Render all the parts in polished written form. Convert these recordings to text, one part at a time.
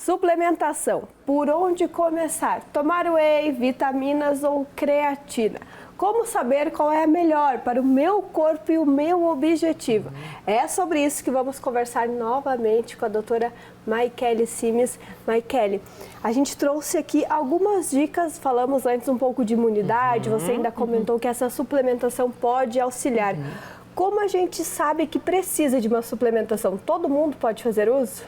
Suplementação. Por onde começar? Tomar whey, vitaminas ou creatina? Como saber qual é a melhor para o meu corpo e o meu objetivo? É sobre isso que vamos conversar novamente com a doutora Maikele Simes. Maikele, a gente trouxe aqui algumas dicas, falamos antes um pouco de imunidade, você ainda comentou que essa suplementação pode auxiliar. Como a gente sabe que precisa de uma suplementação? Todo mundo pode fazer uso?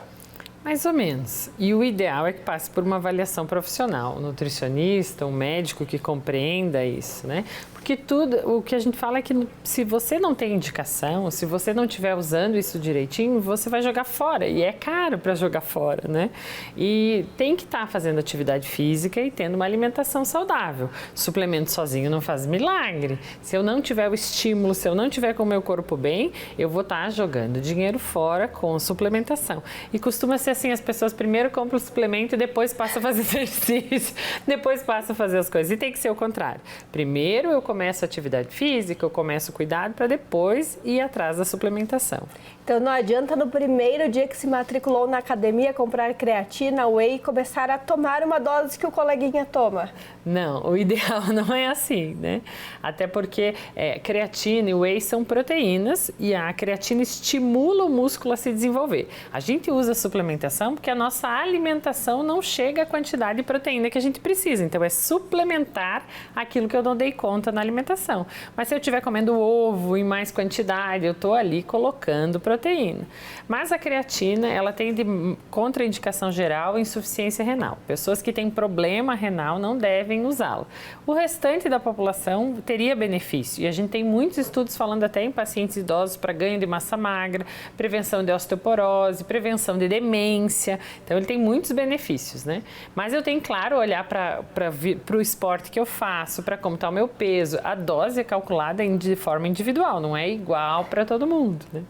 Mais ou menos. E o ideal é que passe por uma avaliação profissional, um nutricionista, um médico que compreenda isso, né? Porque tudo, o que a gente fala é que se você não tem indicação, se você não estiver usando isso direitinho, você vai jogar fora. E é caro para jogar fora, né? E tem que estar fazendo atividade física e tendo uma alimentação saudável. Suplemento sozinho não faz milagre. Se eu não tiver o estímulo, se eu não tiver com o meu corpo bem, eu vou estar jogando dinheiro fora com suplementação. E costuma ser assim, as pessoas primeiro compram o suplemento e depois passam a fazer exercício, depois passam a fazer as coisas. E tem que ser o contrário. Primeiro eu começo a atividade física, eu começo o cuidado para depois ir atrás da suplementação. Então não adianta no primeiro dia que se matriculou na academia comprar creatina, whey e começar a tomar uma dose que o coleguinha toma. Não, o ideal não é assim, né? Até porque creatina e whey são proteínas e a creatina estimula o músculo a se desenvolver. A gente usa suplementação porque a nossa alimentação não chega à quantidade de proteína que a gente precisa. Então é suplementar aquilo que eu não dei conta na alimentação. Mas se eu estiver comendo ovo em mais quantidade, eu estou ali colocando proteína. Mas a creatina, ela tem de contraindicação geral insuficiência renal. Pessoas que têm problema renal não devem usá-la. O restante da população teria benefício. E a gente tem muitos estudos falando até em pacientes idosos para ganho de massa magra, prevenção de osteoporose, prevenção de demência. Então ele tem muitos benefícios, né? Mas eu tenho, claro, olhar para o esporte que eu faço, para como está o meu peso. A dose é calculada de forma individual, não é igual para todo mundo, né?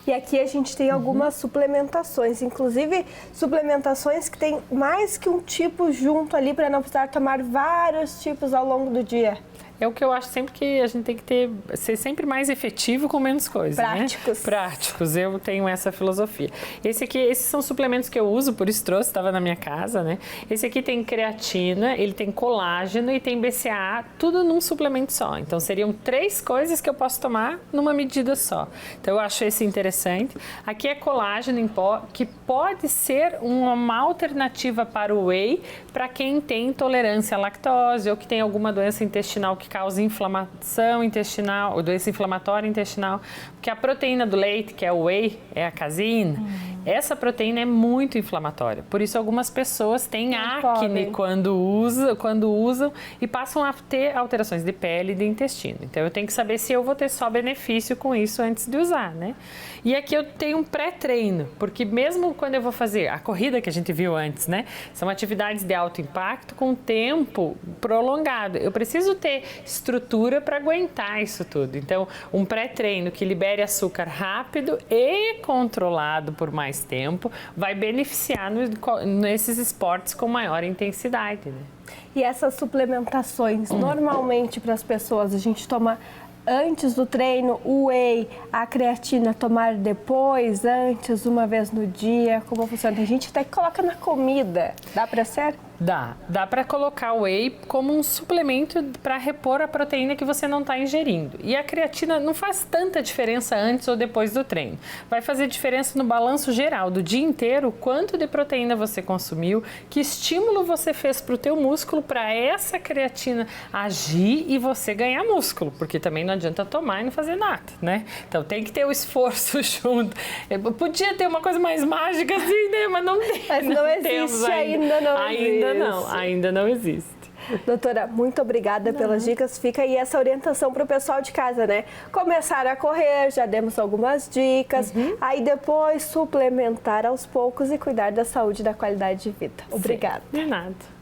E aqui a gente tem algumas suplementações, inclusive suplementações que tem mais que um tipo junto ali para não precisar tomar vários tipos ao longo do dia. É o que eu acho sempre que a gente tem que ser sempre mais efetivo com menos coisas, práticos. Né? Práticos, eu tenho essa filosofia. Esses são suplementos que eu uso, por isso trouxe, estava na minha casa, né? Esse aqui tem creatina, ele tem colágeno e tem BCAA, tudo num suplemento só. Então seriam 3 coisas que eu posso tomar numa medida só. Então eu acho esse interessante. Aqui é colágeno em pó, que pode ser uma alternativa para o whey para quem tem intolerância à lactose ou que tem alguma doença intestinal que causa inflamação intestinal, ou doença inflamatória intestinal, porque a proteína do leite, que é o whey, é a caseína, essa proteína é muito inflamatória. Por isso algumas pessoas têm acne quando usam e passam a ter alterações de pele e de intestino. Então eu tenho que saber se eu vou ter só benefício com isso antes de usar, né? E aqui eu tenho um pré-treino, porque mesmo quando eu vou fazer a corrida que a gente viu antes, né? São atividades de alto impacto com tempo prolongado. Eu preciso ter estrutura para aguentar isso tudo. Então, um pré-treino que libere açúcar rápido e controlado por mais tempo vai beneficiar nesses esportes com maior intensidade, né? E essas suplementações, normalmente para as pessoas, a gente toma antes do treino, o whey, a creatina, tomar depois, antes, uma vez no dia, como funciona? Tem gente até que coloca na comida, dá para ser? Dá para colocar o whey como um suplemento para repor a proteína que você não está ingerindo. E a creatina não faz tanta diferença antes ou depois do treino. Vai fazer diferença no balanço geral do dia inteiro, quanto de proteína você consumiu, que estímulo você fez para o teu músculo para essa creatina agir e você ganhar músculo, porque também não adianta tomar e não fazer nada, né? Então tem que ter o esforço junto. Podia ter uma coisa mais mágica assim, né? Mas não tem. Mas não existe ainda, não existe. Ainda não existe. Doutora, muito obrigada pelas dicas. Fica aí essa orientação para o pessoal de casa, né? Começar a correr, já demos algumas dicas. Aí depois suplementar aos poucos e cuidar da saúde e da qualidade de vida. Obrigada. De nada.